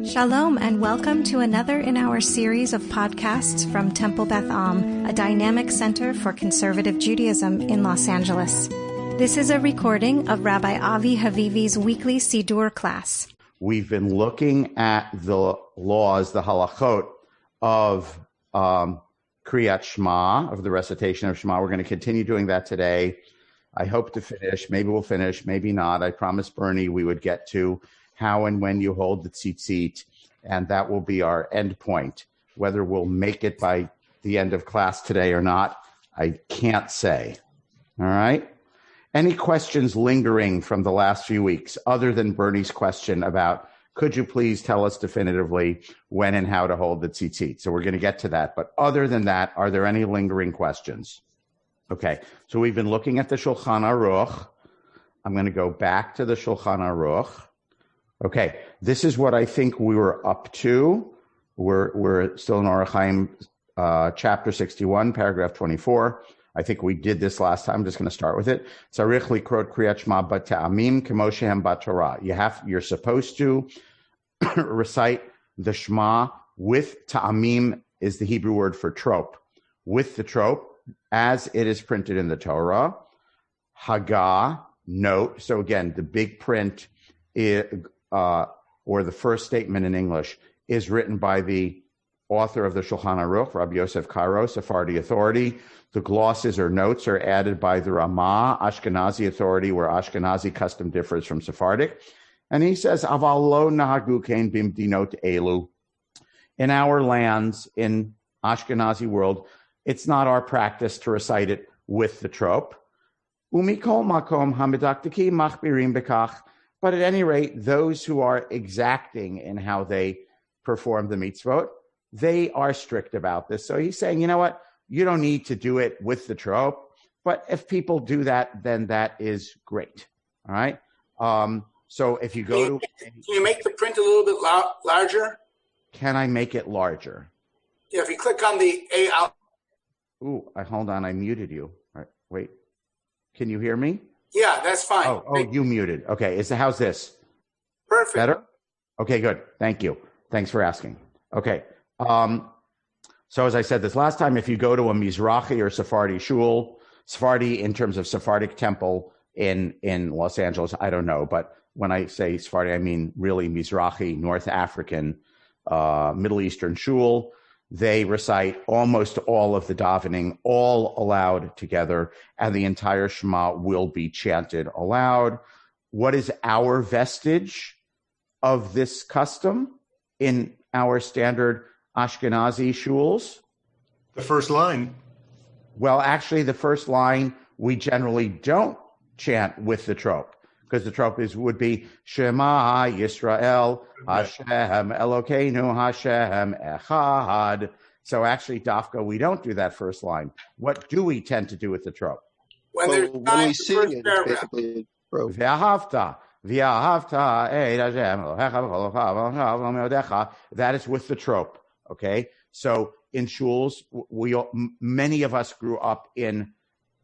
Shalom and welcome to another in our series of podcasts from Temple Beth Am, a dynamic center for conservative Judaism in Los Angeles. This is a recording of Rabbi Avi Havivi's weekly Siddur class. We've been looking at the laws, the halachot of Kriyat Shema, of the recitation of Shema. We're going to continue doing that today. I hope to finish. Maybe we'll finish, maybe not. I promised Bernie we would get to how and when you hold the tzitzit, and that will be our end point. Whether we'll make it by the end of class today or not, I can't say. All right? Any questions lingering from the last few weeks, other than Bernie's question about, could you please tell us definitively when and how to hold the tzitzit? So we're going to get to that. But other than that, are there any lingering questions? Okay, so we've been looking at the Shulchan Aruch. I'm going to go back to the Shulchan Aruch. Okay, this is what I think we were up to. We're still in Aruch Chaim, chapter 61, paragraph 24. I think we did this last time. I'm just going to start with it. Tzarich likrot kriyat shema b'ta'amim kemo shehem b'torah. You're supposed to recite the Shema with ta'amim, is the Hebrew word for trope, with the trope as it is printed in the Torah. Hagah, note. So again, the big print or the first statement in English is written by the author of the Shulchan Aruch, Rabbi Yosef Karo, Sephardi authority. The glosses or notes are added by the Ramah, Ashkenazi authority, where Ashkenazi custom differs from Sephardic. And he says, Aval lo nahagu kein bimdinot elu. In our lands, in Ashkenazi world, it's not our practice to recite it with the trope. Umikol makom hamidaktiki machbirim bekach. But at any rate, those who are exacting in how they perform the mitzvot, they are strict about this. So he's saying, you know what? You don't need to do it with the trope, but if people do that, then that is great. All right. So if you go can you make the print a little bit larger? Can I make it larger? Yeah, if you click on the A out. Ooh, hold on. I muted you. All right, wait. Can you hear me? Yeah, that's fine. Oh, you muted. Okay. How's this? Perfect. Better? Okay, good. Thank you. Thanks for asking. Okay. So as I said this last time, if you go to a Mizrahi or Sephardi shul, Sephardi in terms of Sephardic temple in Los Angeles, I don't know. But when I say Sephardi, I mean really Mizrahi, North African, Middle Eastern shul. They recite almost all of the davening, all aloud together, and the entire Shema will be chanted aloud. What is our vestige of this custom in our standard Ashkenazi shuls? The first line. Well, actually, the first line we generally don't chant with the trope, because the trope would be Shema Yisrael Hashem Elokeinu Hashem Echad. So actually, Dafka, we don't do that first line. What do we tend to do with the trope? When we sing it, it's basically trope. V'ahavta et Hashem Elohecha. That is with the trope. Okay, so in shuls, many of us grew up in.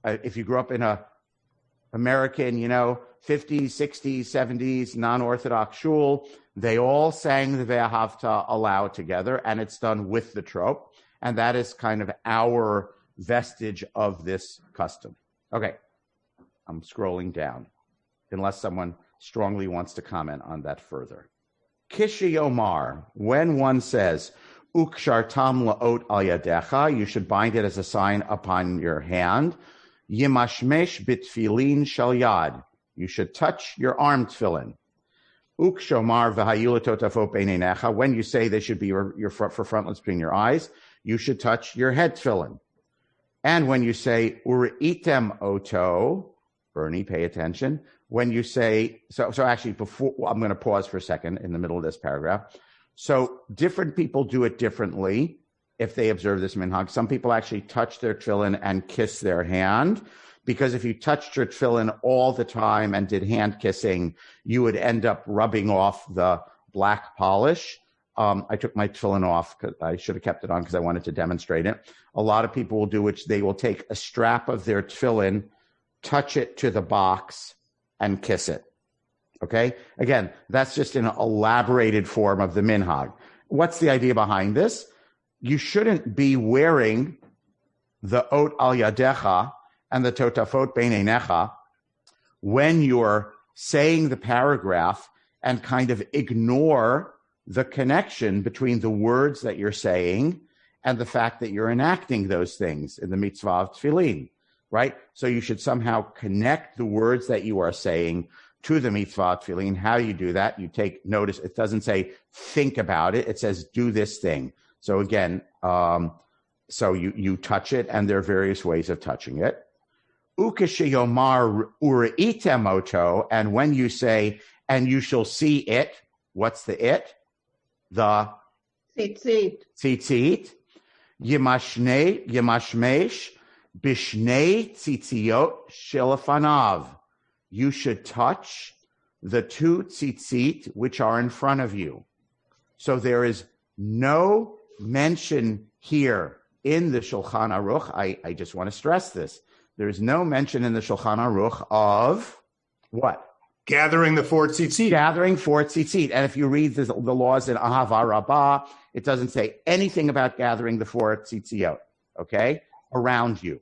If you grew up in a American, 50s, 60s, 70s, non-Orthodox shul, they all sang the Ve'ahavta aloud together, and it's done with the trope, and that is kind of our vestige of this custom. Okay, I'm scrolling down, unless someone strongly wants to comment on that further. Kishi Omar, when one says, Ukshartam la'ot al yadecha, you should bind it as a sign upon your hand. Yimashmesh bitfilin shel yad, you should touch your arm tefillin. Ukshomar v'hayulatotafo beinenecha, when you say they should be your for frontlets between your eyes, you should touch your head tefillin. And when you say uri'item oto, Bernie, pay attention. When you say, so actually before, I'm going to pause for a second in the middle of this paragraph. So different people do it differently if they observe this minhag. Some people actually touch their tefillin and kiss their hand, because if you touched your tefillin all the time and did hand kissing, you would end up rubbing off the black polish. I took my tefillin off because I should have kept it on because I wanted to demonstrate it. A lot of people will do, which they will take a strap of their tefillin, touch it to the box, and kiss it. Okay? Again, that's just an elaborated form of the minhag. What's the idea behind this? You shouldn't be wearing the ot al yadecha and the totafot beinenecha when you're saying the paragraph and kind of ignore the connection between the words that you're saying and the fact that you're enacting those things in the mitzvah of tefillin, right? So you should somehow connect the words that you are saying to the mitzvah of tefillin. How you do that, you take notice. It doesn't say think about it. It says do this thing. So again, so you touch it, and there are various ways of touching it. Ukesheyomar ureitem oto, and when you say, and you shall see it, what's the it? The tzitzit. Yimashmesh bishnei tzitziot shelafanav. You should touch the two tzitzit which are in front of you. So there is no mention here in the Shulchan Aruch. I just want to stress this. There is no mention in the Shulchan Aruch of what? Gathering the four tzitzit. Gathering four tzitzit. And if you read the laws in Ahava Rabbah, it doesn't say anything about gathering the four tzitziot, okay, around you.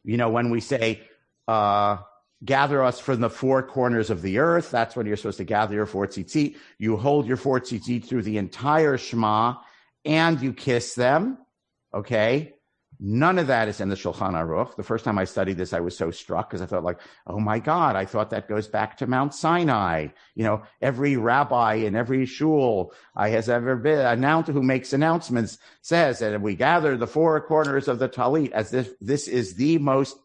You know, when we say, gather us from the four corners of the earth, that's when you're supposed to gather your four tzitzit. You hold your four tzitzit through the entire Shema, and you kiss them, okay? None of that is in the Shulchan Aruch. The first time I studied this, I was so struck because I thought, like, oh my God, I thought that goes back to Mount Sinai. You know, every rabbi in every shul I has ever been, who makes announcements, says that we gather the four corners of the talit, as if this is the most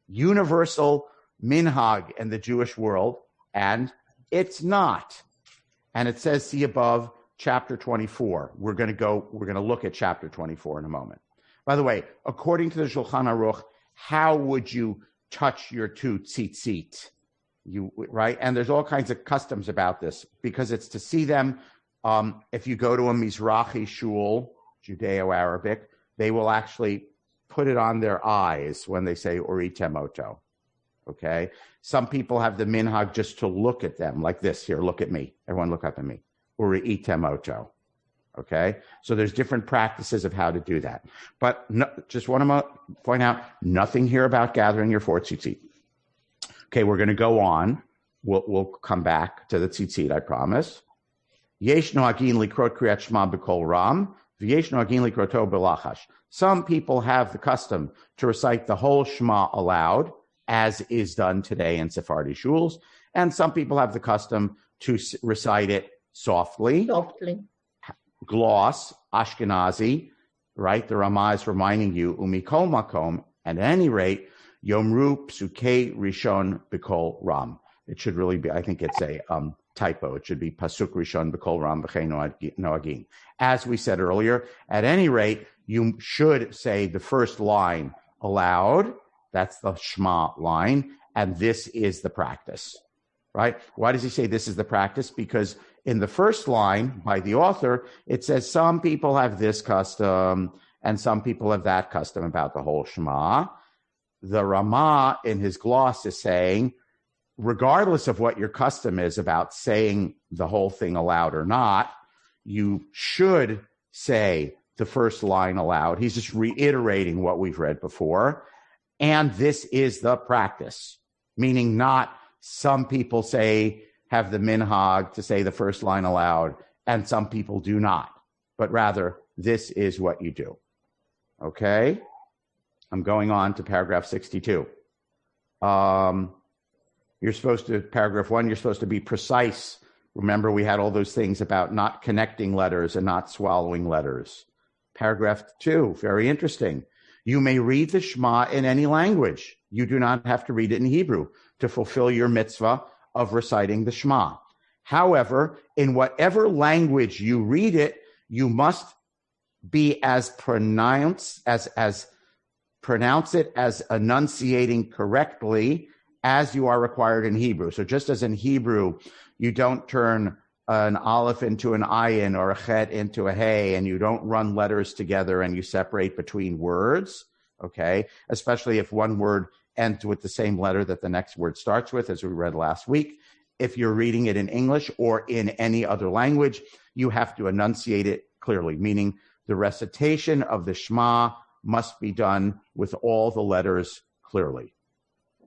universal minhag in the Jewish world, and it's not. And it says, see above, chapter 24. We're going to look at chapter 24 in a moment. By the way, according to the Shulchan Aruch, how would you touch your two tzitzit? Right? And there's all kinds of customs about this because it's to see them. If you go to a Mizrahi shul, Judeo-Arabic, they will actually put it on their eyes when they say Uritem Oto. Okay? Some people have the minhag just to look at them like this. Here, look at me. Everyone look up at me. Uritem Oto. Okay, so there's different practices of how to do that. But just want to point out, nothing here about gathering your four tzitzit. Okay, we're going to go on. We'll come back to the tzitzit, I promise. Yesh noagin likrot kriyat shema b'kol ram, v'yesh noagin likroto b'lachash. Some people have the custom to recite the whole Shema aloud, as is done today in Sephardi shuls, and some people have the custom to recite it softly. Gloss, Ashkenazi, right? The Ramah is reminding you, umikol makom, at any rate, yomru psuke rishon b'kol ram. It should really be, I think it's a typo. It should be pasuk rishon b'kol ram b'chei noagin. As we said earlier, at any rate, you should say the first line aloud. That's the Shema line, and this is the practice, right? Why does he say this is the practice? Because in the first line by the author, it says some people have this custom and some people have that custom about the whole Shema. The Ramah in his gloss is saying, regardless of what your custom is about saying the whole thing aloud or not, you should say the first line aloud. He's just reiterating what we've read before. And this is the practice, meaning not some people have the minhag to say the first line aloud, and some people do not. But rather, this is what you do. Okay? I'm going on to paragraph 62. Paragraph 1, you're supposed to be precise. Remember, we had all those things about not connecting letters and not swallowing letters. Paragraph 2, very interesting. You may read the Shema in any language. You do not have to read it in Hebrew to fulfill your mitzvah of reciting the Shema. However, in whatever language you read it, you must be as pronounce it as enunciating correctly as you are required in Hebrew. So just as in Hebrew, you don't turn an aleph into an ayin or a chet into a hey, and you don't run letters together and you separate between words, okay? Especially if one word ends with the same letter that the next word starts with, as we read last week. if you're reading it in English or in any other language, you have to enunciate it clearly, meaning the recitation of the Shema must be done with all the letters clearly.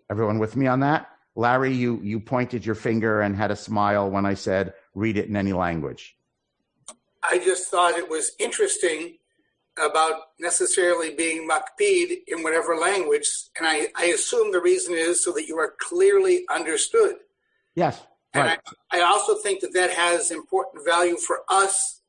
Everyone with me on that? Larry, you pointed your finger and had a smile when I said, read it in any language. I just thought it was interesting about necessarily being makpid in whatever language. And I assume the reason is so that you are clearly understood. Yes. And right. I also think that has important value for us,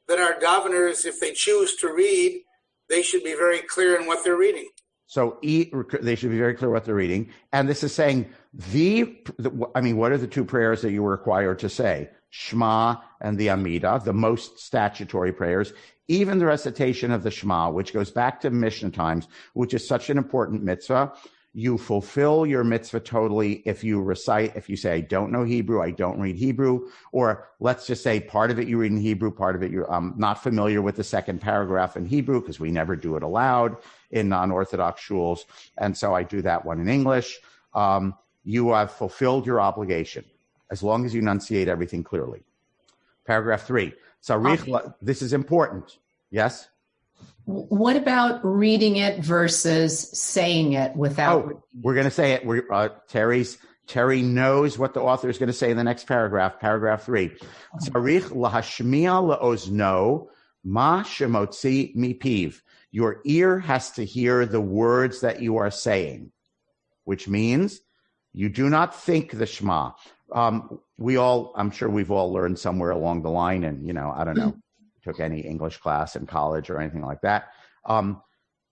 that our daveners, if they choose to read, they should be very clear in what they're reading. So they should be very clear what they're reading. And this is saying what are the two prayers that you were required to say? Shema and the Amidah, the most statutory prayers. Even the recitation of the Shema, which goes back to Mishnah times, which is such an important mitzvah. You fulfill your mitzvah totally if you say, I don't know Hebrew, I don't read Hebrew, or let's just say part of it you read in Hebrew, part of it you're not familiar with the second paragraph in Hebrew because we never do it aloud in non-Orthodox shuls, and so I do that one in English. You have fulfilled your obligation as long as you enunciate everything clearly. Paragraph 3. This is important. Yes? What about reading it versus saying it without? We're going to say it. Terry knows what the author is going to say in the next paragraph. Paragraph 3. Tzarich lahashmiya leozno ma shemotzi mipiv. Your ear has to hear the words that you are saying, which means you do not think the Shema. I'm sure we've all learned somewhere along the line, and I don't know. Took any English class in college or anything like that.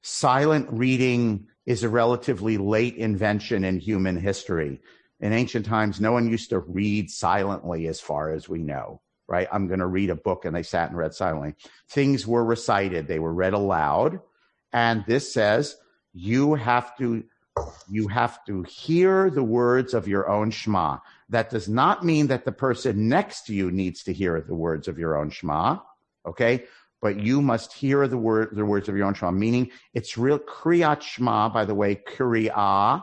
Silent reading is a relatively late invention in human history. In ancient times, no one used to read silently as far as we know, right? I'm going to read a book, and they sat and read silently. Things were recited. They were read aloud. And this says you have to hear the words of your own Shema. That does not mean that the person next to you needs to hear the words of your own Shema. Okay, but you must hear the words of your own Shema, meaning it's real. Kriyat Shema, by the way, Kriyah,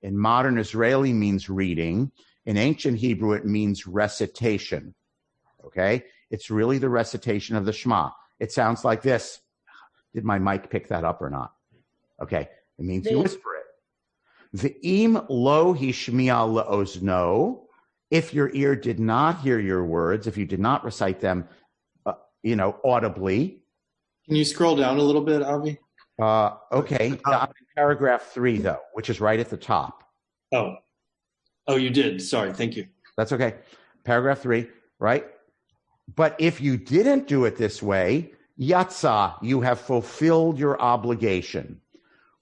in modern Israeli means reading. In ancient Hebrew, it means recitation. Okay, it's really the recitation of the Shema. It sounds like this. Did my mic pick that up or not? Okay, it means you whisper it. V'im lo hishmiya leozno. If your ear did not hear your words, if you did not recite them, audibly. Can you scroll down a little bit, Avi? Okay. I'm in paragraph 3, though, which is right at the top. Oh, you did. Sorry. Thank you. That's okay. Paragraph 3, right? But if you didn't do it this way, yatsa, you have fulfilled your obligation.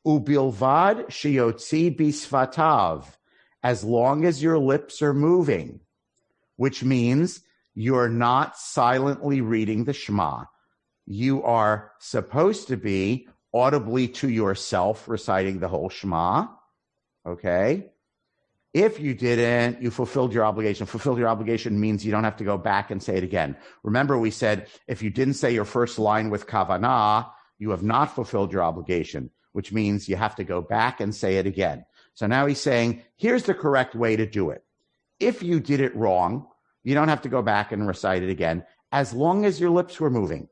Ubilvad sheyotzi bisvatav, as long as your lips are moving, which means you're not silently reading the Shema. You are supposed to be audibly to yourself reciting the whole Shema. Okay? If you didn't, you fulfilled your obligation. Fulfilled your obligation means you don't have to go back and say it again. Remember, we said if you didn't say your first line with kavanah, you have not fulfilled your obligation, which means you have to go back and say it again. So now he's saying, here's the correct way to do it. If you did it wrong, you don't have to go back and recite it again, as long as your lips were moving.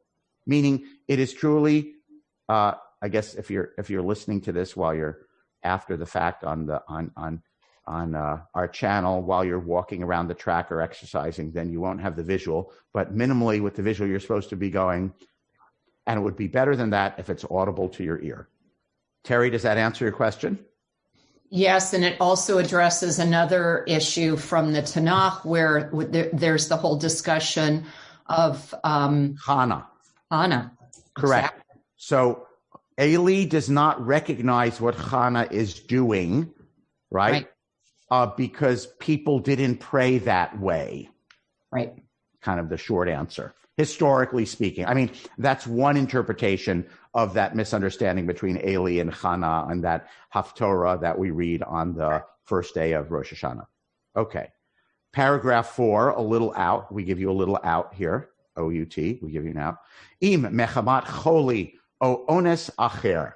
Meaning, it is truly, I guess, if you're listening to this while you're after the fact on our channel, while you're walking around the track or exercising, then you won't have the visual. But minimally, with the visual, you're supposed to be going, and it would be better than that if it's audible to your ear. Terry, does that answer your question? Yes, and it also addresses another issue from the Tanakh where there's the whole discussion of Chana. Chana. Correct. Exactly. So Eli does not recognize what Chana is doing, right? Because people didn't pray that way. Right. Kind of the short answer. Historically speaking. I mean, that's one interpretation of that misunderstanding between Eli and Chana and that Haftorah that we read on the first day of Rosh Hashanah. Okay. Paragraph 4, a little out. We give you a little out here. O-U-T. We give you an out. Im mechamat choli o ones acher.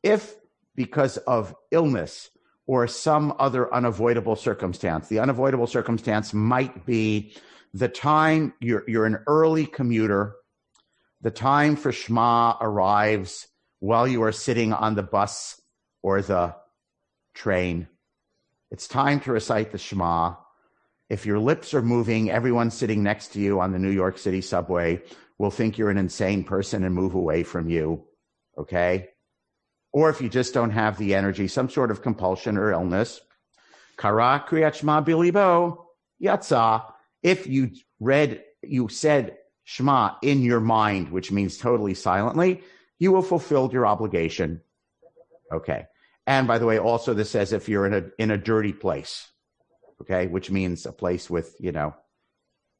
If because of illness or some other unavoidable circumstance. The unavoidable circumstance might be the time you're an early commuter. The time for Shema arrives while you are sitting on the bus or the train. It's time to recite the Shema. If your lips are moving, everyone sitting next to you on the New York City subway will think you're an insane person and move away from you, okay? Or if you just don't have the energy, some sort of compulsion or illness, Kara Kriyat Shema Bilibo Yatsa. If you said Shema in your mind, which means totally silently, you will fulfill your obligation. Okay. And by the way, also this says if you're in a dirty place, okay, which means a place with,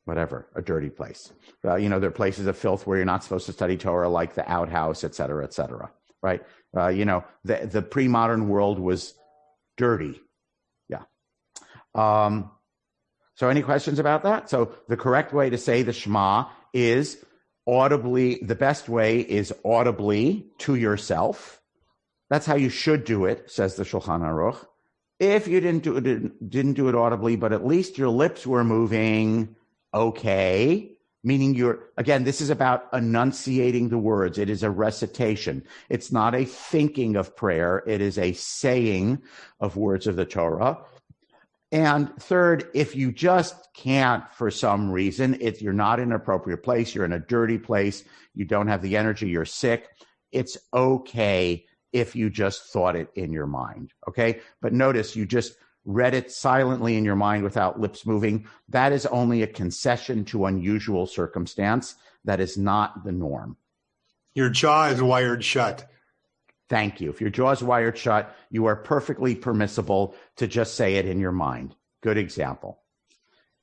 whatever, a dirty place. There are places of filth where you're not supposed to study Torah, like the outhouse, et cetera, right? The pre-modern world was dirty. Yeah. So any questions about that? So the correct way to say the Shema is audibly, the best way is audibly to yourself. That's how you should do it, says the Shulchan Aruch. If you didn't do it audibly, but at least your lips were moving, okay, meaning this is about enunciating the words. It is a recitation. It's not a thinking of prayer. It is a saying of words of the Torah. And third, if you just can't for some reason, if you're not in an appropriate place, you're in a dirty place, you don't have the energy, you're sick, it's okay if you just thought it in your mind, okay? But notice you just read it silently in your mind without lips moving. That is only a concession to unusual circumstance. That is not the norm. Your jaw is wired shut. Thank you. If your jaw is wired shut, you are perfectly permissible to just say it in your mind. Good example.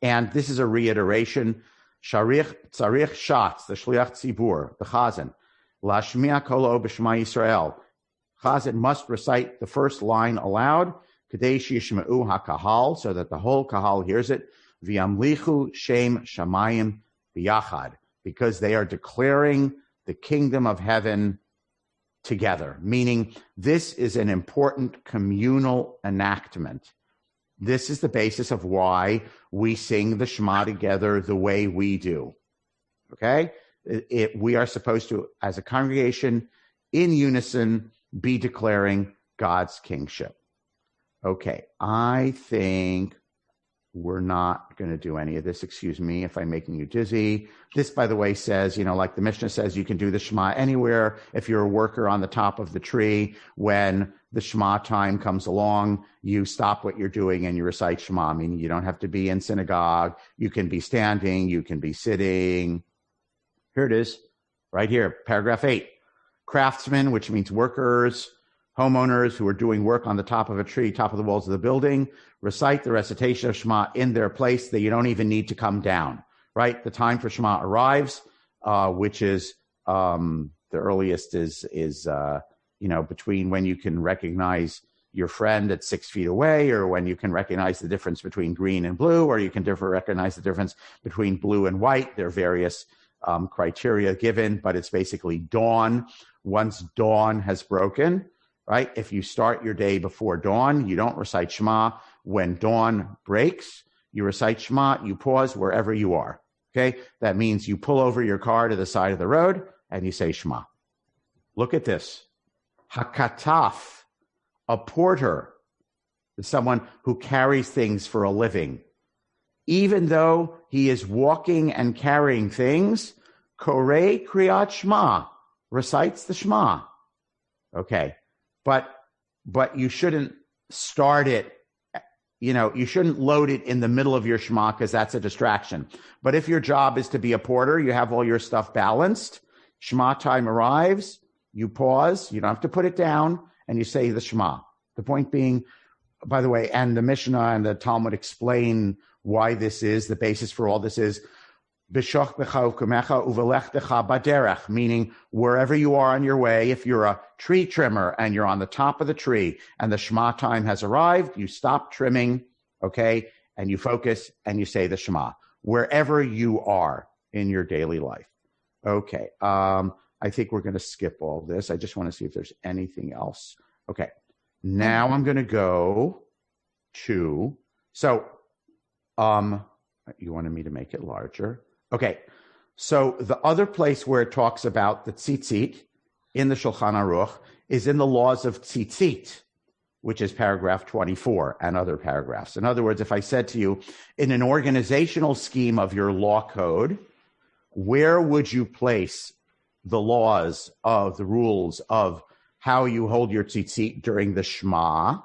And this is a reiteration. Tzarich Shatz, the Shliach Tzibur, the Chazan, Lashmiya Kolo B'Shema Yisrael. Chazan must recite the first line aloud, Kadesh Yishma'u HaKahal, so that the whole Kahal hears it, V'yamlichu Shem Shamayim B'yachad, because they are declaring the kingdom of heaven together, meaning this is an important communal enactment. This is the basis of why we sing the Shema together the way we do. Okay? We are supposed to, as a congregation, in unison, be declaring God's kingship. Okay, I think we're not going to do any of this. Excuse me if I'm making you dizzy. This, by the way, says, like the Mishnah says, you can do the Shema anywhere. If you're a worker on the top of the tree, when the Shema time comes along, you stop what you're doing and you recite Shema, meaning you don't have to be in synagogue. You can be standing. You can be sitting. Here it is, right here, paragraph 8. Craftsmen, which means workers, homeowners who are doing work on the top of a tree, top of the walls of the building, recite the recitation of Shema in their place, that you don't even need to come down, right? The time for Shema arrives, which is the earliest is between when you can recognize your friend at 6 feet away, or when you can recognize the difference between green and blue, or you can recognize the difference between blue and white. There are various criteria given, but it's basically dawn. Once dawn has broken, right? If you start your day before dawn, you don't recite Shema. When dawn breaks, you recite Shema. You pause wherever you are, okay? That means you pull over your car to the side of the road and you say Shema. Look at this. Hakataf, a porter, is someone who carries things for a living. Even though he is walking and carrying things, Korei Kriyat Shema, recites the Shema. Okay. But you shouldn't start it, you shouldn't load it in the middle of your Shema, because that's a distraction. But if your job is to be a porter, you have all your stuff balanced, Shema time arrives, you pause, you don't have to put it down, and you say the Shema. The point being, by the way, and the Mishnah and the Talmud explain why this is, the basis for all this is, meaning wherever you are on your way, if you're a tree trimmer and you're on the top of the tree and the Shema time has arrived, you stop trimming, okay, and you focus and you say the Shema, wherever you are in your daily life. Okay, I think we're going to skip all this. I just want to see if there's anything else. Okay, Now I'm going to go to, so you wanted me to make it larger. Okay. So the other place where it talks about the tzitzit in the Shulchan Aruch is in the laws of tzitzit, which is paragraph 24 and other paragraphs. In other words, if I said to you, in an organizational scheme of your law code, where would you place the laws of the rules of how you hold your tzitzit during the Shema?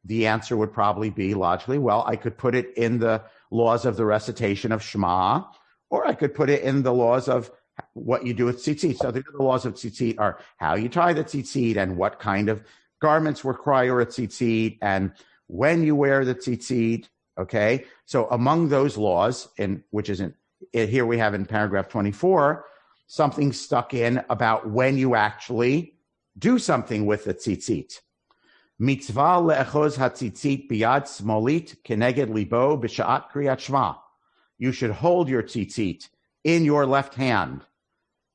The answer would probably be logically, well, I could put it in the laws of the recitation of Shema, or I could put it in the laws of what you do with tzitzit. So the laws of tzitzit are how you tie the tzitzit and what kind of garments require a tzitzit and when you wear the tzitzit. Okay. So among those laws, here we have in paragraph 24, something stuck in about when you actually do something with the tzitzit. Mitzvah le'echoz hatzitzit biyad smolit keneged libo b'sha'at kriyat shema. You should hold your tzitzit in your left hand.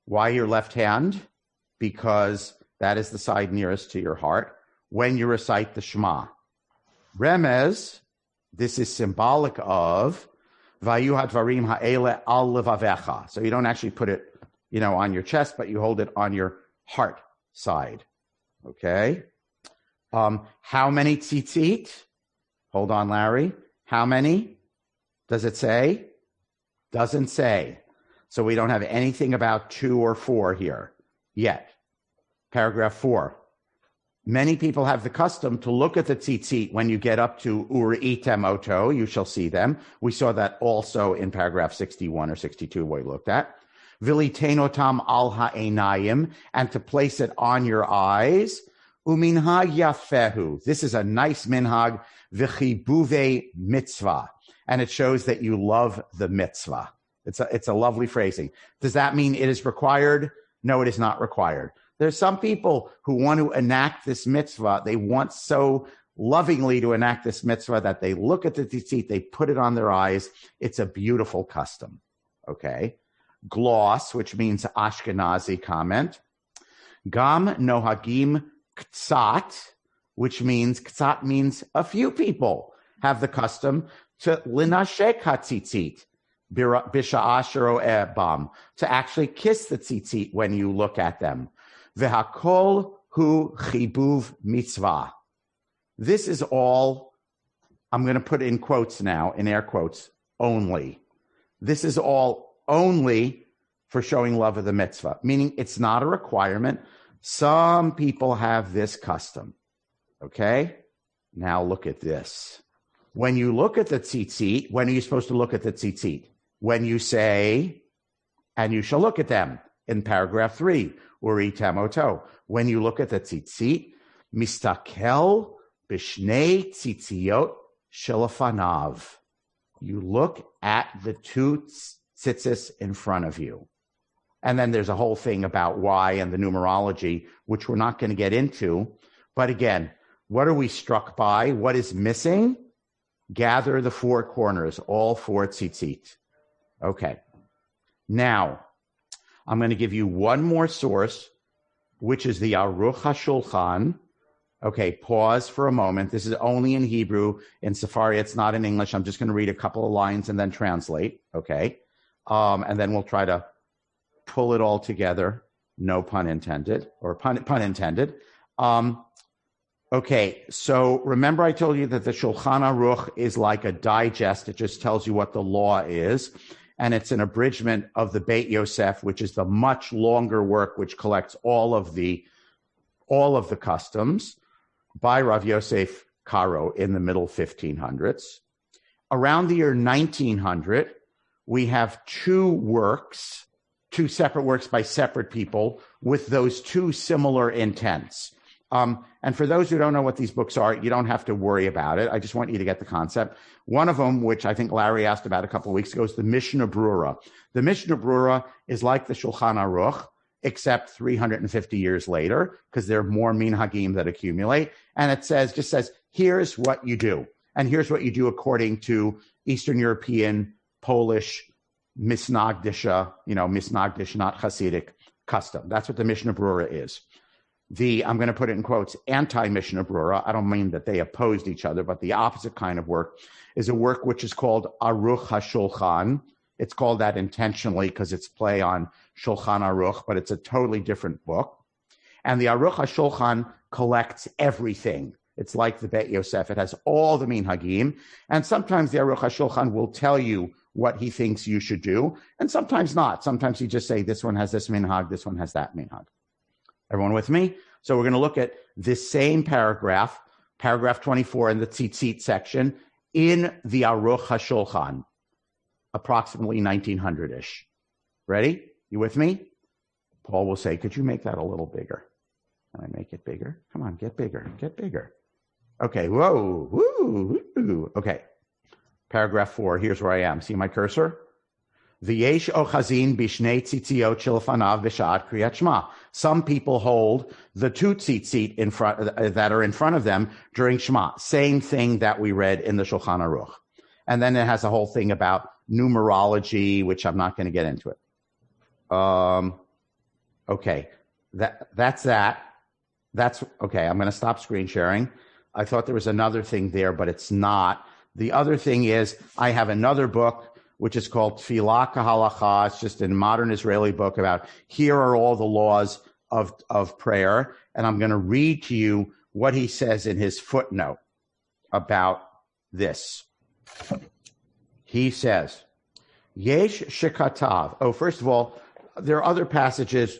Why your left hand? Because that is the side nearest to your heart when you recite the Shema. Remez, this is symbolic of vayu hadvarim ha'ele al levavecha. So you don't actually put it, on your chest, but you hold it on your heart side. Okay. How many tzitzit? Hold on, Larry. How many? Does it say? Doesn't say. So we don't have anything about 2 or 4 here yet. Paragraph 4. Many people have the custom to look at the tzitzit when you get up to uri'item oto. You shall see them. We saw that also in paragraph 61 or 62 we looked at. Vilitenotam al ha'enayim, and to place it on your eyes. Uminhag yafehu. This is a nice minhag. V'chibuve mitzvah. And it shows that you love the mitzvah. It's a lovely phrasing. Does that mean it is required? No, it is not required. There's some people who want to enact this mitzvah. They want so lovingly to enact this mitzvah that they look at the tzitzit, they put it on their eyes. It's a beautiful custom. Okay. Gloss, which means Ashkenazi comment. Gam nohagim ktsat, which means ktsat means a few people have the custom to linashek hatzitzit, bisha'ashero ebam, to actually kiss the tzitzit when you look at them. V'hakol hu chibuv mitzvah. This is all, I'm going to put in quotes now, in air quotes, only. This is all only for showing love of the mitzvah, meaning it's not a requirement. Some people have this custom. Okay? Now look at this. When you look at the tzitzit, when are you supposed to look at the tzitzit? When you say, and you shall look at them, in paragraph 3, uri'item oto. When you look at the tzitzit, mistakel b'shnei tzitziot shelafanav. You look at the 2 tzitzis in front of you. And then there's a whole thing about why and the numerology, which we're not going to get into. But again, what are we struck by? What is missing? Gather the 4 corners, all 4 tzitzit. Okay. Now, I'm going to give you one more source, which is the Aruch HaShulchan. Okay, pause for a moment. This is only in Hebrew. In Safari, it's not in English. I'm just going to read a couple of lines and then translate. Okay. And then we'll try to pull it all together. No pun intended, or pun intended. Okay, so remember I told you that the Shulchan Aruch is like a digest. It just tells you what the law is. And it's an abridgment of the Beit Yosef, which is the much longer work, which collects all of the customs by Rav Yosef Karo in the middle 1500s. Around the year 1900, we have 2 separate works by separate people with those 2 similar intents. And for those who don't know what these books are, you don't have to worry about it. I just want you to get the concept. One of them, which I think Larry asked about a couple of weeks ago, is the Mishnah Brura. The Mishnah Brura is like the Shulchan Aruch, except 350 years later, because there are more minhagim that accumulate. And it just says, here's what you do. And here's what you do according to Eastern European, Polish, Misnagdisha, Misnagdish, not Hasidic custom. That's what the Mishnah Brura is. I'm going to put it in quotes, anti-Mishnah Brura. I don't mean that they opposed each other, but the opposite kind of work is a work which is called Aruch HaShulchan. It's called that intentionally because it's play on Shulchan Aruch, but it's a totally different book. And the Aruch HaShulchan collects everything. It's like the Bet Yosef. It has all the minhagim. And sometimes the Aruch HaShulchan will tell you what he thinks you should do, and sometimes not. Sometimes he just say, this one has this minhag, this one has that minhag. Everyone with me? So we're going to look at this same paragraph 24 in the tzitzit section in the Aruch HaShulchan, approximately 1900-ish. Ready? You with me? Paul will say, could you make that a little bigger? Can I make it bigger? Come on, get bigger, get bigger. Okay, whoa, woo. Okay, paragraph 4, here's where I am. See my cursor? V'yesh ochazin bishnei tzitziot shilfanav v'sha'at kriyat shema. Some people hold the two tzitzit in front that are in front of them during Shema. Same thing that we read in the Shulchan Aruch. And then it has a whole thing about numerology, which I'm not going to get into it. Okay, that's that. That's okay. I'm going to stop screen sharing. I thought there was another thing there, but it's not. The other thing is I have another book which is called Tfilah Kahalacha. It's just a modern Israeli book about here are all the laws of prayer. And I'm going to read to you what he says in his footnote about this. He says, Yesh shekatav. Oh, first of all, there are other passages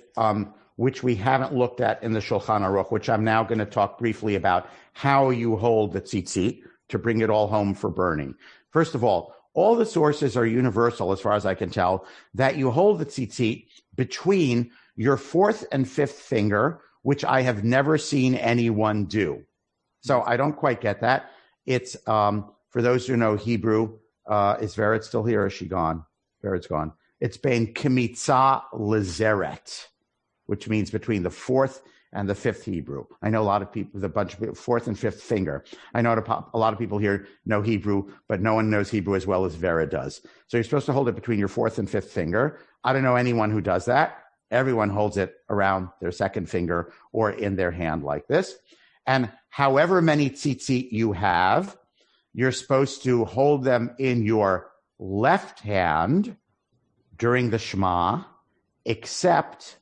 which we haven't looked at in the Shulchan Aruch, which I'm now going to talk briefly about how you hold the tzitzit to bring it all home for burning. First of all the sources are universal, as far as I can tell, that you hold the tzitzit between your fourth and fifth finger, which I have never seen anyone do. So I don't quite get that. It's, for those who know Hebrew, is Vered still here or is she gone? Vered's gone. It's bein kmitza lezeret, which means between the fourth and the fifth Hebrew. I know a lot of people, a bunch of people, fourth and fifth finger. I know a lot of people here know Hebrew, but no one knows Hebrew as well as Vera does. So you're supposed to hold it between your fourth and fifth finger. I don't know anyone who does that. Everyone holds it around their second finger or in their hand like this. And however many tzitzit you have, you're supposed to hold them in your left hand during the Shema, except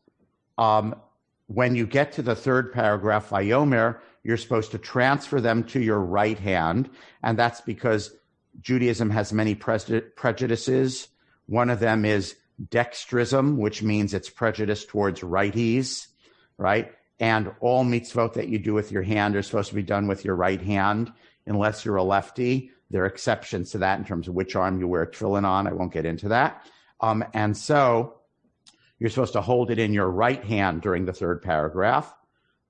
when you get to the third paragraph, Vayomer, you're supposed to transfer them to your right hand. And that's because Judaism has many prejudices. One of them is dextrism, which means it's prejudice towards righties, right? And all mitzvot that you do with your hand are supposed to be done with your right hand, unless you're a lefty. There are exceptions to that in terms of which arm you wear tefillin on. I won't get into that. And so you're supposed to hold it in your right hand during the third paragraph.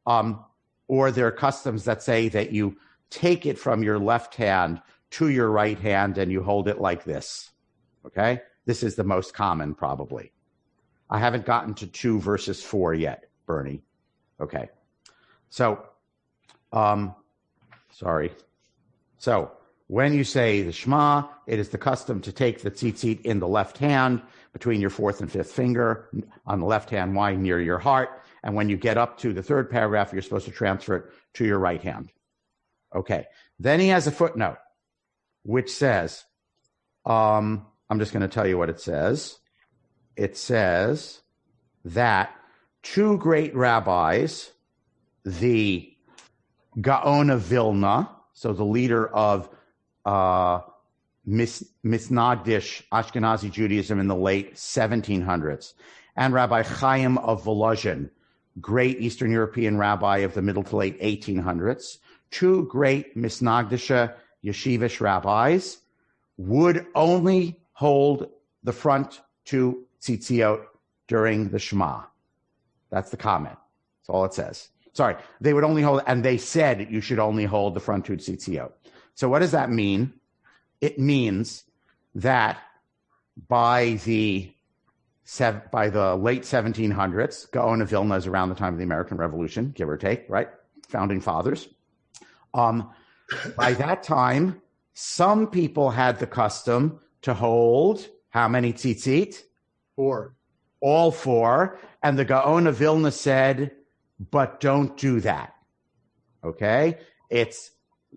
Or there are customs that say that you take it from your left hand to your right hand and you hold it like this. Okay? This is the most common, probably. I haven't gotten to 2 verses 4 yet, Bernie. Okay. So, sorry. So, when you say the Shema, it is the custom to take the tzitzit in the left hand between your fourth and fifth finger on the left hand wide near your heart. And when you get up to the third paragraph, you're supposed to transfer it to your right hand. Okay. Then he has a footnote, which says, I'm just going to tell you what it says. It says that 2 great rabbis, the Gaon of Vilna, so the leader of Misnagdish Ashkenazi Judaism in the late 1700s, and Rabbi Chaim of Volozhin, great Eastern European rabbi of the middle to late 1800s, 2 great Misnagdisha Yeshivish rabbis, would only hold the front 2 tzitziot during the Shema. That's the comment. That's all it says. Sorry, they would only hold, and they said you should only hold the front 2 tzitziot. So what does that mean? It means that by the late 1700s, Gaon of Vilna is around the time of the American Revolution, give or take, right? Founding fathers. By that time, some people had the custom to hold how many tzitzit? 4. All 4. And the Gaon of Vilna said, but don't do that. Okay? It's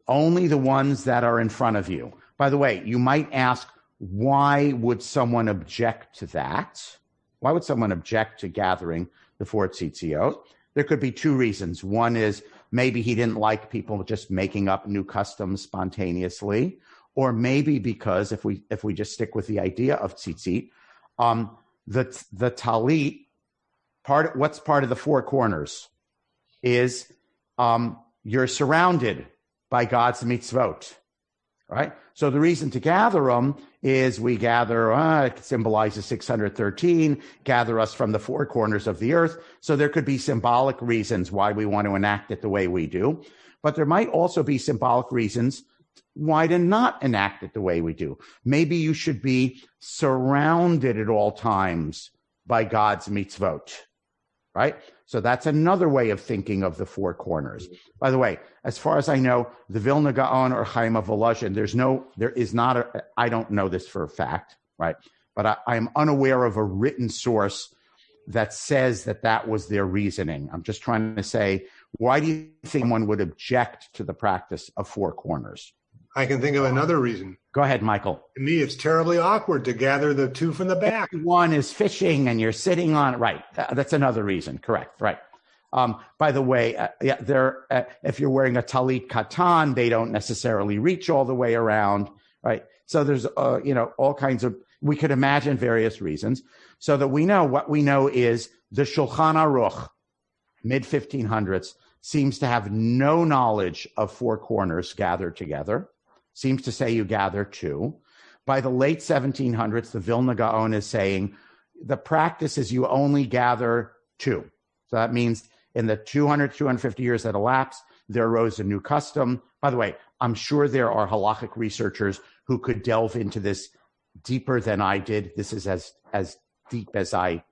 only the ones that are in front of you. By the way, you might ask, why would someone object to that? Why would someone object to gathering the 4 tzitziot? There could be 2 reasons. One is maybe he didn't like people just making up new customs spontaneously, or maybe because if we just stick with the idea of tzitzit, the talit, what's part of the 4 corners is you're surrounded by God's mitzvot, right? So the reason to gather them is we gather, it symbolizes 613, gather us from the 4 corners of the earth. So there could be symbolic reasons why we want to enact it the way we do. But there might also be symbolic reasons why to not enact it the way we do. Maybe you should be surrounded at all times by God's mitzvot, right? So that's another way of thinking of the 4 corners. By the way, as far as I know, the Vilna Gaon or Chaim of Volozhin, I don't know this for a fact, right? But I'm unaware of a written source that says that was their reasoning. I'm just trying to say, why do you think one would object to the practice of 4 corners? I can think of another reason. Go ahead, Michael. To me, it's terribly awkward to gather the 2 from the back. One is fishing and you're sitting on it. Right. That's another reason. Correct. Right. By the way, if you're wearing a talit katan, they don't necessarily reach all the way around. Right. So there's, all kinds of, we could imagine various reasons so that what we know is the Shulchan Aruch, mid-1500s, seems to have no knowledge of 4 corners gathered together. Seems to say you gather 2. By the late 1700s, the Vilna Gaon is saying the practice is you only gather 2. So that means in the 250 years that elapsed, there arose a new custom. By the way, I'm sure there are halachic researchers who could delve into this deeper than I did. This is as deep as I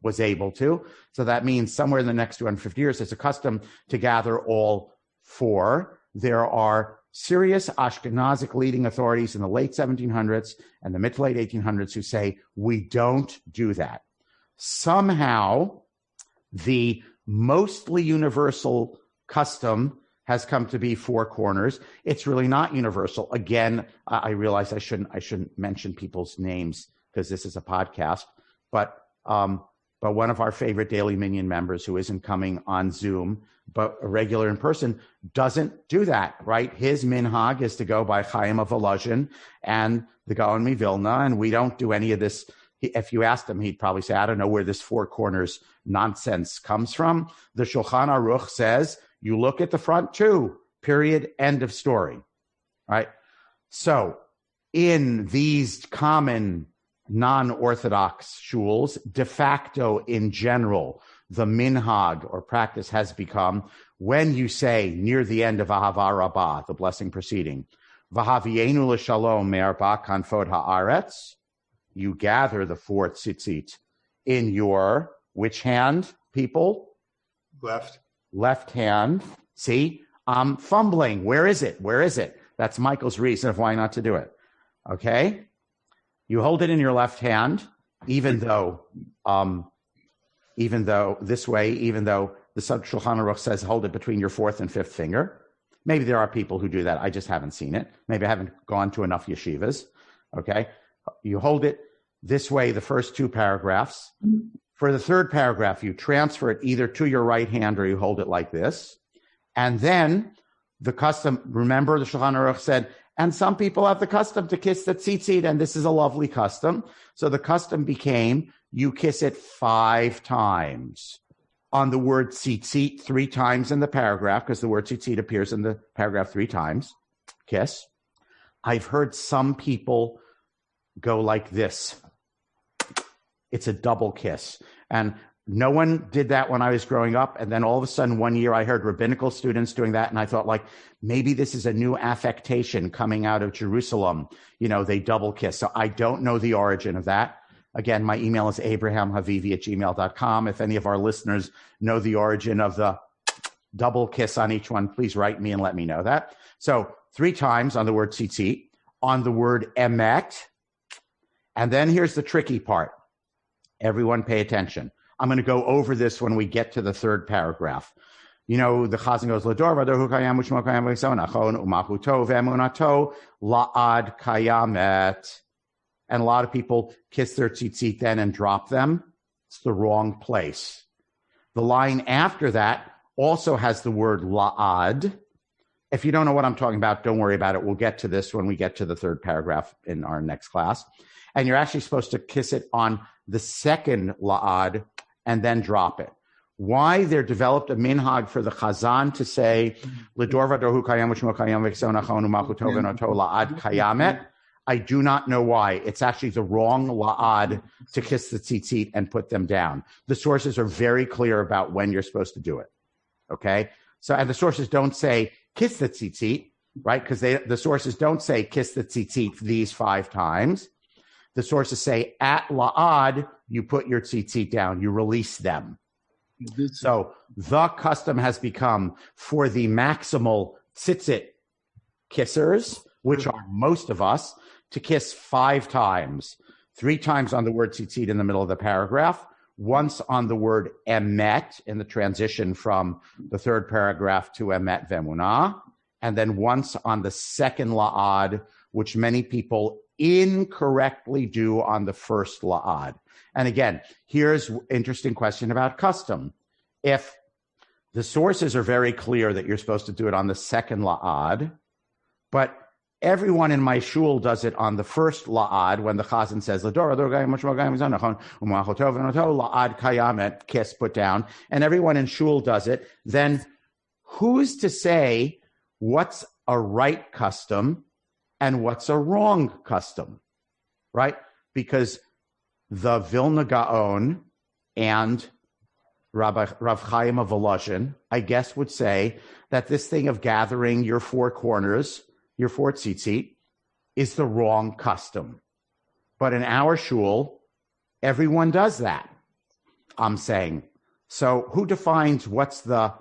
was able to. So that means somewhere in the next 250 years, there's a custom to gather all 4. There are serious Ashkenazic leading authorities in the late 1700s and the mid to late 1800s who say, we don't do that. Somehow, the mostly universal custom has come to be 4 corners. It's really not universal. Again, I realize I shouldn't mention people's names because this is a podcast, but one of our favorite Daily Minyan members who isn't coming on Zoom, but a regular in person, doesn't do that, right? His minhag is to go by Chaim of Volozhin and the Gaon Vilna, and we don't do any of this. If you asked him, he'd probably say, I don't know where this 4 corners nonsense comes from. The Shulchan Aruch says, you look at the front 2, period, end of story, right? So in these common non-Orthodox shuls, de facto in general, the minhag or practice has become when you say near the end of Ahava Rabbah, the blessing proceeding, V'havienu l'shalom me'arba kanfod ha'aretz, you gather the 4 tzitzit in your, which hand, people? Left hand. See, I'm fumbling. Where is it? That's Michael's reason of why not to do it. Okay? You hold it in your left hand, even though the Shulchan Aruch says hold it between your 4th and 5th finger. Maybe there are people who do that. I just haven't seen it. Maybe I haven't gone to enough yeshivas. Okay. You hold it this way, the first 2 paragraphs. For the 3rd paragraph, you transfer it either to your right hand or you hold it like this. And then the custom, remember the Shulchan Aruch said, and some people have the custom to kiss the tzitzit, and this is a lovely custom. So the custom became you kiss it 5 times. On the word tzitzit 3 times in the paragraph, because the word tzitzit appears in the paragraph 3 times. Kiss. I've heard some people go like this. It's a double kiss. And no one did that when I was growing up. And then all of a sudden, one year I heard rabbinical students doing that. And I thought, like, maybe this is a new affectation coming out of Jerusalem. They double kiss. So I don't know the origin of that. Again, my email is abrahamhavivi@gmail.com. If any of our listeners know the origin of the double kiss on each one, please write me and let me know that. So 3 times on the word tzitzit, on the word emet. And then here's the tricky part. Everyone pay attention. I'm going to go over this when we get to the third paragraph. You know, the Chazan goes, Lador v'ador hu kayam u'shmo kayam v'yisau nachon u'machuto ve'emunato la'ad kayamet. And a lot of people kiss their tzitzit then and drop them. It's the wrong place. The line after that also has the word la'ad. If you don't know what I'm talking about, don't worry about it. We'll get to this when we get to the third paragraph in our next class. And you're actually supposed to kiss it on the second la'ad and then drop it. Why there developed a minhag for the Chazan to say, L'dor v'ador hu kayam u'shmo kayam v'yisau nachon u'machuto ve'noto la'ad kayamet, I do not know why. It's actually the wrong la'ad to kiss the tzitzit and put them down. The sources are very clear about when you're supposed to do it. Okay? So, and the sources don't say, kiss the tzitzit, right? Because the sources don't say, kiss the tzitzit these 5 times. The sources say, at la'ad, you put your tzitzit down, you release them. So the custom has become for the maximal tzitzit kissers, which are most of us, to kiss 5 times, 3 times on the word tzitzit in the middle of the paragraph, once on the word emet in the transition from the third paragraph to emet vemunah, and then once on the second la'ad, which many people incorrectly do on the first la'ad. And again, here's an interesting question about custom. If the sources are very clear that you're supposed to do it on the second la'ad, but everyone in my shul does it on the first la'ad when the chazan says, la'ad kayamet, kiss, put down, and everyone in shul does it, then who's to say what's a right custom and what's a wrong custom, right? Because the Vilna Gaon and Rav Chaim of Volozhin, I guess, would say that this thing of gathering your 4 corners, your 4 tzitzit, is the wrong custom. But in our shul, everyone does that, I'm saying. So who defines what's the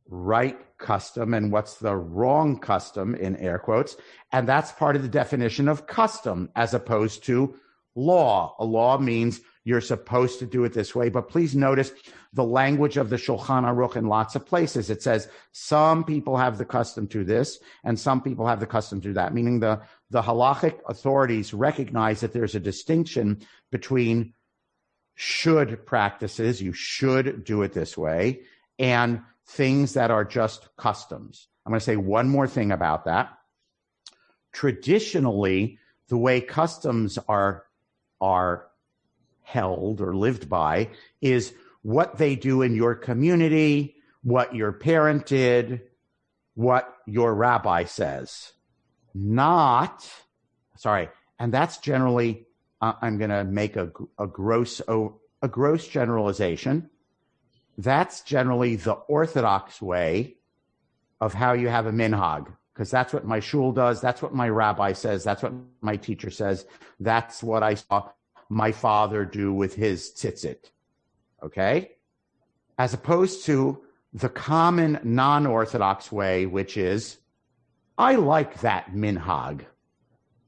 right custom and what's the wrong custom, in air quotes? And that's part of the definition of custom as opposed to law. A law means you're supposed to do it this way. But please notice the language of the Shulchan Aruch in lots of places. It says some people have the custom to this and some people have the custom to that, meaning the halachic authorities recognize that there's a distinction between should practices, you should do it this way, and things that are just customs. I'm going to say one more thing about that. Traditionally, the way customs are held or lived by is what they do in your community, what your parent did, what your rabbi says. And that's generally, I'm going to make a gross generalization. That's generally the Orthodox way of how you have a minhag, because that's what my shul does. That's what my rabbi says. That's what my teacher says. That's what I saw my father do with his tzitzit. Okay? As opposed to the common non-Orthodox way, which is, I like that minhag.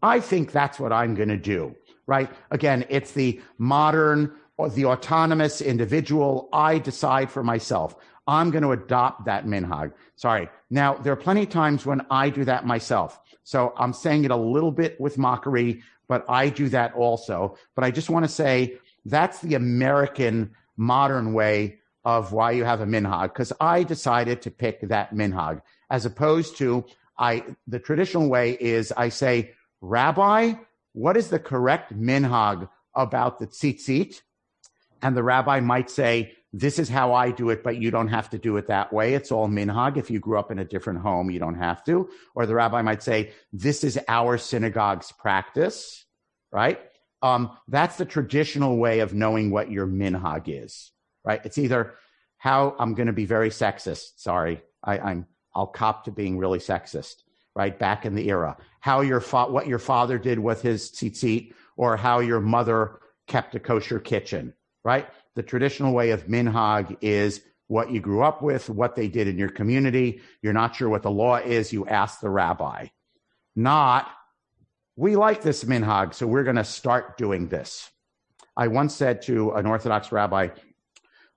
I think that's what I'm going to do, right? Again, it's the modern or the autonomous individual. I decide for myself. I'm going to adopt that minhag. Sorry. Now, there are plenty of times when I do that myself. So I'm saying it a little bit with mockery, but I do that also. But I just want to say that's the American modern way of why you have a minhag, because I decided to pick that minhag, as opposed to the traditional way is I say, Rabbi, what is the correct minhag about the tzitzit? And the rabbi might say, this is how I do it, but you don't have to do it that way. It's all minhag. If you grew up in a different home, you don't have to. Or the rabbi might say, this is our synagogue's practice, right? That's the traditional way of knowing what your minhag is, right? It's either how I'm going to be very sexist. Sorry, I'll cop to being really sexist, right? Back in the era, what your father did with his tzitzit, or how your mother kept a kosher kitchen, right? The traditional way of minhag is what you grew up with, what they did in your community. You're not sure what the law is. You ask the rabbi. Not, we like this minhag, so we're going to start doing this. I once said to an Orthodox rabbi,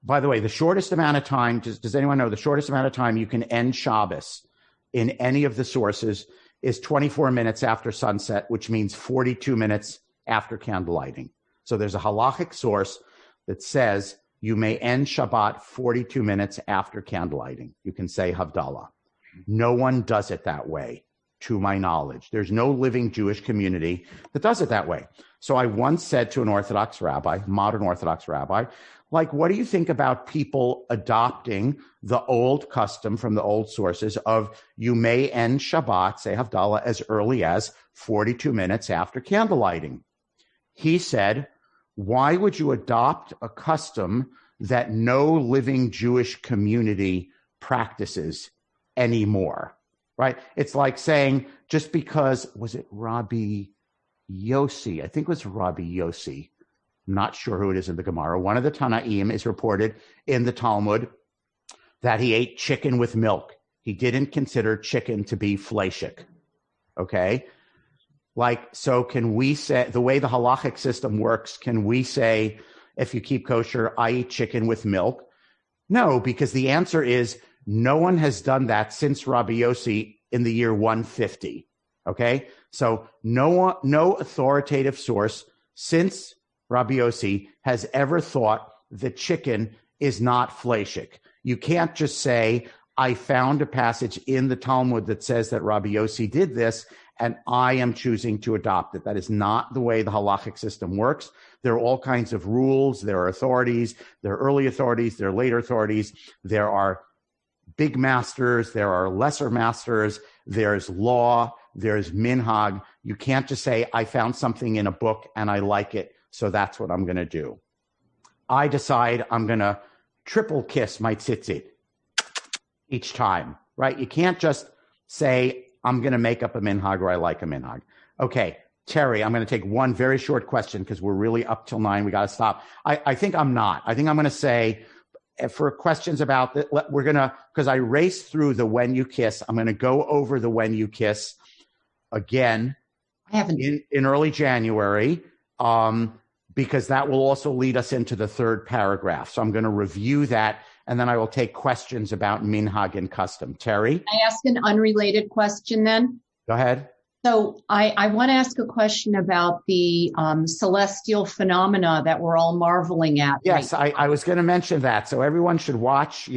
by the way, the shortest amount of time, does anyone know the shortest amount of time you can end Shabbos in any of the sources is 24 minutes after sunset, which means 42 minutes after candle lighting. So there's a halachic source that says you may end Shabbat 42 minutes after candle lighting. You can say Havdalah. No one does it that way, to my knowledge. There's no living Jewish community that does it that way. So I once said to an Orthodox rabbi, modern Orthodox rabbi, like, what do you think about people adopting the old custom from the old sources of you may end Shabbat, say Havdalah, as early as 42 minutes after candle lighting? He said, why would you adopt a custom that no living Jewish community practices anymore, right? It's like saying, just because, was it Rabbi Yossi? I think it was Rabbi Yossi. I'm not sure who it is in the Gemara. One of the Tanaim is reported in the Talmud that he ate chicken with milk. He didn't consider chicken to be fleishik, okay? Like, so can we say, the way the halachic system works, can we say, if you keep kosher, I eat chicken with milk? No, because the answer is no one has done that since Rabbi Yossi in the year 150, okay? So no authoritative source since Rabbi Yossi has ever thought that chicken is not fleishik. You can't just say, I found a passage in the Talmud that says that Rabbi Yossi did this, and I am choosing to adopt it. That is not the way the halachic system works. There are all kinds of rules. There are authorities. There are early authorities. There are later authorities. There are big masters. There are lesser masters. There's law. There's minhag. You can't just say, I found something in a book and I like it, so that's what I'm going to do. I decide I'm going to triple kiss my tzitzit each time, right? You can't just say, I'm going to make up a minhag or I like a minhag. Okay, Terry, I'm going to take one very short question because we're really up till 9. We got to stop. I think I'm not. I think I'm going to say, for questions about that, we're going to, because I raced through the when you kiss, I'm going to go over the when you kiss again in early January, because that will also lead us into the third paragraph. So I'm going to review that, and then I will take questions about minhag and custom. Terry? Can I ask an unrelated question then? Go ahead. So I want to ask a question about the celestial phenomena that we're all marveling at. Yes, right? I was going to mention that. So everyone should watch,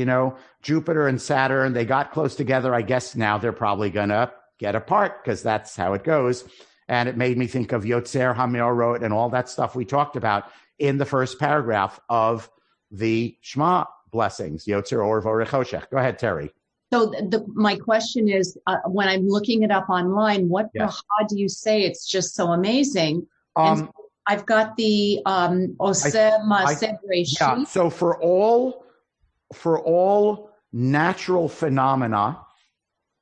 Jupiter and Saturn. They got close together. I guess now they're probably going to get apart because that's how it goes. And it made me think of Yotzer HaMeorot and all that stuff we talked about in the first paragraph of the Shema blessings, Yotzer Or Vorech Choshech. Go ahead, Terry. So my question is, when I'm looking it up online, what bracha do you say? It's just so amazing. And so I've got the Oseh Maaseh Bereshit. Yeah. So for all natural phenomena,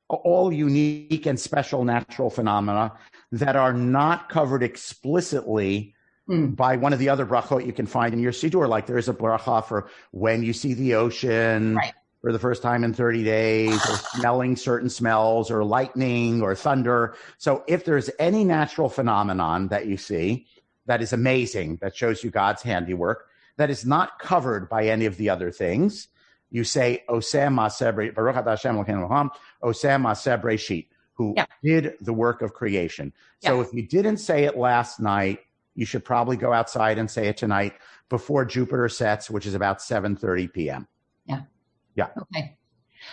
all unique and special natural phenomena that are not covered explicitly by one of the other brachot you can find in your Siddur, like there is a bracha for when you see the ocean for the first time in 30 days, or smelling certain smells, or lightning, or thunder. So if there's any natural phenomenon that you see that is amazing, that shows you God's handiwork, that is not covered by any of the other things, you say, Oseh Maaseh Bereshit, Baruch Atah Hashem Elokeinu Melech Haolam, Oseh Maaseh Bereshit, who did the work of creation. So if you didn't say it last night, you should probably go outside and say it tonight before Jupiter sets, which is about 7:30 p.m. Yeah. Okay.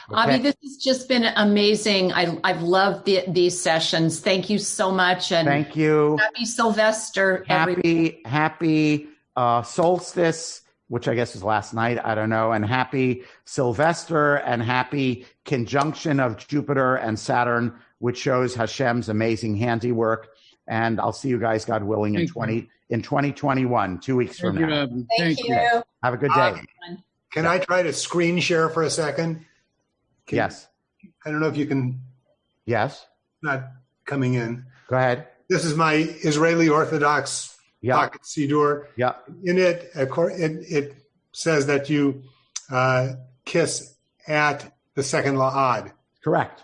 Avi, this has just been amazing. I've loved these sessions. Thank you so much. And thank you. Happy Sylvester. Happy solstice, which I guess was last night. I don't know. And happy Sylvester and happy conjunction of Jupiter and Saturn, which shows Hashem's amazing handiwork. And I'll see you guys, God willing, in 2021, 2 weeks from now. Thank you. Have a good day. Can I try to screen share for a second? Yes. I don't know if you can. Yes. Not coming in. Go ahead. This is my Israeli Orthodox pocket Siddur. Yeah. In it, it says that you kiss at the second la'ad. Correct.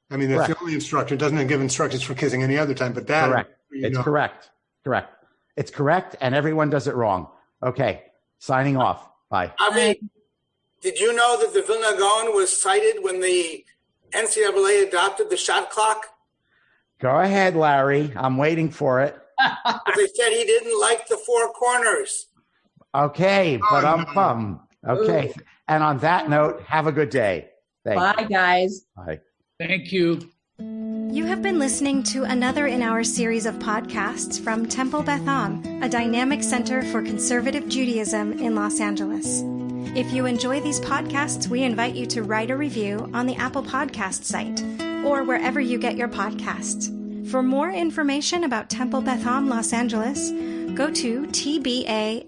I mean, that's the only instruction. It doesn't give instructions for kissing any other time, but that. Correct. It's correct. Correct. It's correct, and everyone does it wrong. Okay. Signing off. Bye. Avi, did you know that the Vilna Gaon was cited when the NCAA adopted the shot clock? Go ahead, Larry. I'm waiting for it. They said he didn't like the four corners. Okay, but okay. And on that note, have a good day. Bye, guys. Bye. Thank you. You have been listening to another in our series of podcasts from Temple Beth Am, a dynamic center for conservative Judaism in Los Angeles. If you enjoy these podcasts, we invite you to write a review on the Apple Podcast site or wherever you get your podcasts. For more information about Temple Beth Am Los Angeles, go to tbala.org.